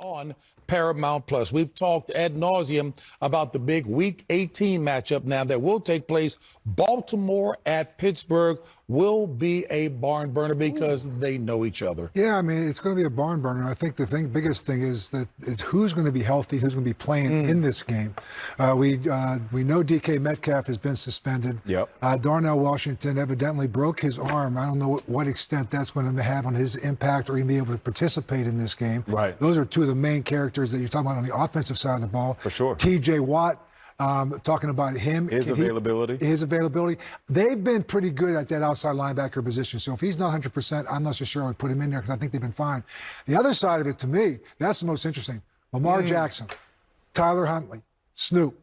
on Paramount Plus. We've talked ad nauseum about the big Week 18 matchup now that will take place. Baltimore at Pittsburgh will be a barn burner because they know each other. Yeah, I mean, it's going to be a barn burner. I think the biggest thing is who's going to be healthy, who's going to be playing in this game. We know DK Metcalf has been suspended. Yep. Darnell Washington evidently broke his arm. I don't know what extent that's going to have on his impact or even be able to participate in this game. Right. Those are two of the main characters that you're talking about on the offensive side of the ball. For sure. TJ Watt. Talking about him. His availability. They've been pretty good at that outside linebacker position. So if he's not 100%, I'm not so sure I would put him in there because I think they've been fine. The other side of it, to me, that's the most interesting. Lamar Jackson, Tyler Huntley, Snoop.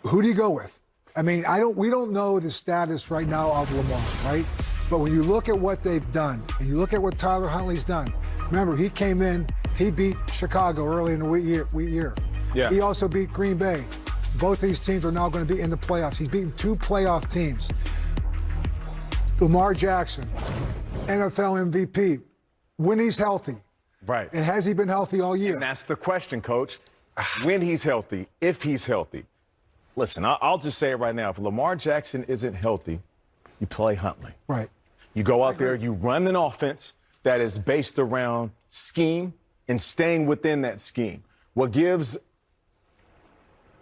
Who do you go with? I mean, we don't know the status right now of Lamar, right? But when you look at what they've done and you look at what Tyler Huntley's done, remember, he came in, he beat Chicago early in the year. Yeah. He also beat Green Bay. Both these teams are now going to be in the playoffs. He's beaten 2 playoff teams. Lamar Jackson, NFL MVP, when he's healthy. Right. And has he been healthy all year? And that's the question, Coach. When he's healthy, if he's healthy. Listen, I'll just say it right now. If Lamar Jackson isn't healthy, you play Huntley. Right. You go out there, you run an offense that is based around scheme and staying within that scheme. What gives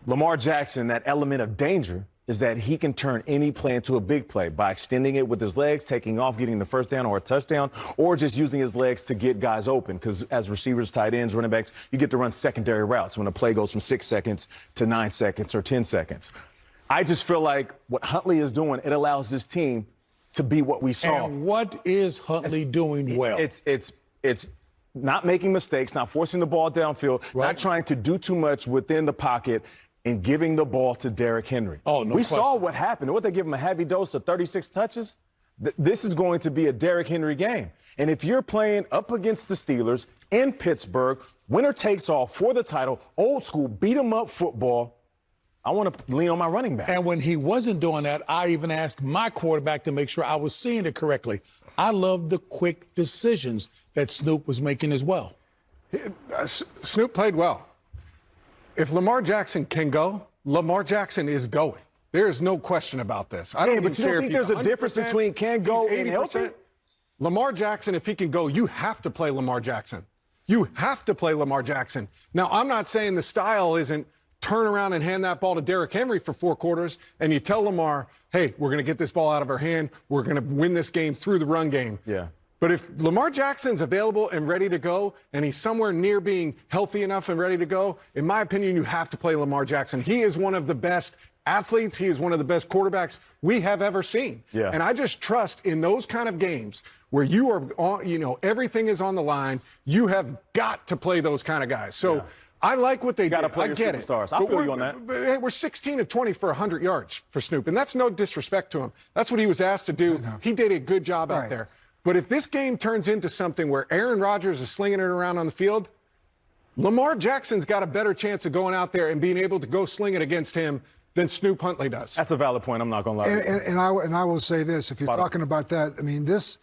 Lamar Jackson that element of danger is that he can turn any play into a big play by extending it with his legs, taking off, getting the first down or a touchdown, or just using his legs to get guys open. Because as receivers, tight ends, running backs, you get to run secondary routes when a play goes from 6 seconds to 9 seconds or 10 seconds. I just feel like what Huntley is doing, it allows this team to be what we saw. And what is Huntley doing well? It's not making mistakes, not forcing the ball downfield, not trying to do too much within the pocket, and giving the ball to Derrick Henry. Oh, no We question. saw what happened. What, they give him a heavy dose of 36 touches? This is going to be a Derrick Henry game. And if you're playing up against the Steelers in Pittsburgh, winner takes all for the title, old school, beat 'em up football, I want to lean on my running back. And when he wasn't doing that, I even asked my quarterback to make sure I was seeing it correctly. I love the quick decisions that Snoop was making as well. Snoop played well. If Lamar Jackson can go, Lamar Jackson is going. There's no question about this. I don't but you don't think there's a difference between can go and healthy? Lamar Jackson, if he can go, you have to play Lamar Jackson. You have to play Lamar Jackson. Now, I'm not saying the style isn't turn around and hand that ball to Derrick Henry for 4 quarters, and you tell Lamar, hey, we're going to get this ball out of our hand. We're going to win this game through the run game. Yeah. But if Lamar Jackson's available and ready to go, and he's somewhere near being healthy enough and ready to go, in my opinion, you have to play Lamar Jackson. He is one of the best athletes. He is one of the best quarterbacks we have ever seen. Yeah. And I just trust in those kind of games where you are on, everything is on the line, you have got to play those kind of guys. So I like what they did. Got to play your superstars. I feel you on that. We're 16 of 20 for 100 yards for Snoop, and that's no disrespect to him. That's what he was asked to do. He did a good job out there. But if this game turns into something where Aaron Rodgers is slinging it around on the field, Lamar Jackson's got a better chance of going out there and being able to go sling it against him than Snoop Huntley does. That's a valid point. I'm not going to And lie. I will say this. If you're talking about that, I mean, this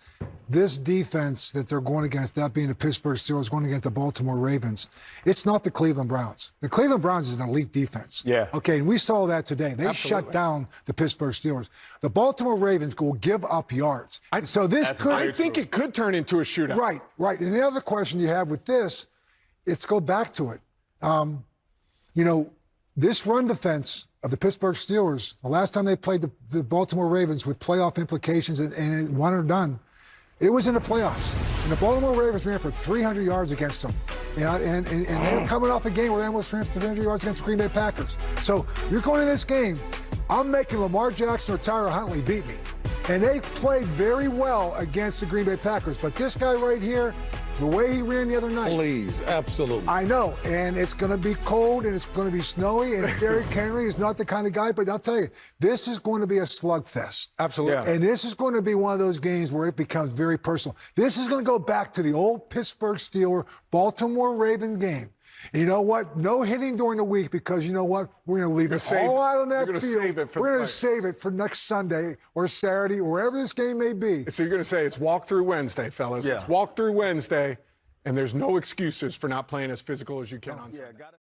defense that they're going against, that being the Pittsburgh Steelers going against the Baltimore Ravens, it's not the Cleveland Browns. The Cleveland Browns is an elite defense. Yeah. Okay, and we saw that today. They shut down the Pittsburgh Steelers. The Baltimore Ravens will give up yards. I think it could turn into a shootout. Right. And the other question you have with this, let's go back to it. This run defense of the Pittsburgh Steelers, the last time they played the Baltimore Ravens with playoff implications and one or done, it was in the playoffs. And the Baltimore Ravens ran for 300 yards against them. And they were coming off a game where they almost ran for 300 yards against the Green Bay Packers. So you're going to this game, I'm making Lamar Jackson or Tyler Huntley beat me. And they played very well against the Green Bay Packers. But this guy right here, the way he ran the other night. Please, absolutely. I know, and it's going to be cold, and it's going to be snowy, and Derrick Henry is not the kind of guy, but I'll tell you, this is going to be a slugfest. Absolutely. Yeah. And this is going to be one of those games where it becomes very personal. This is going to go back to the old Pittsburgh Steelers, Baltimore Raven game. And you know what? No hitting during the week because you know what? We're going to leave it all out on that field. We're going to save it for next Sunday or Saturday or wherever this game may be. So you're going to say it's walk through Wednesday, fellas. Yeah. It's walk through Wednesday, and there's no excuses for not playing as physical as you can on Sunday.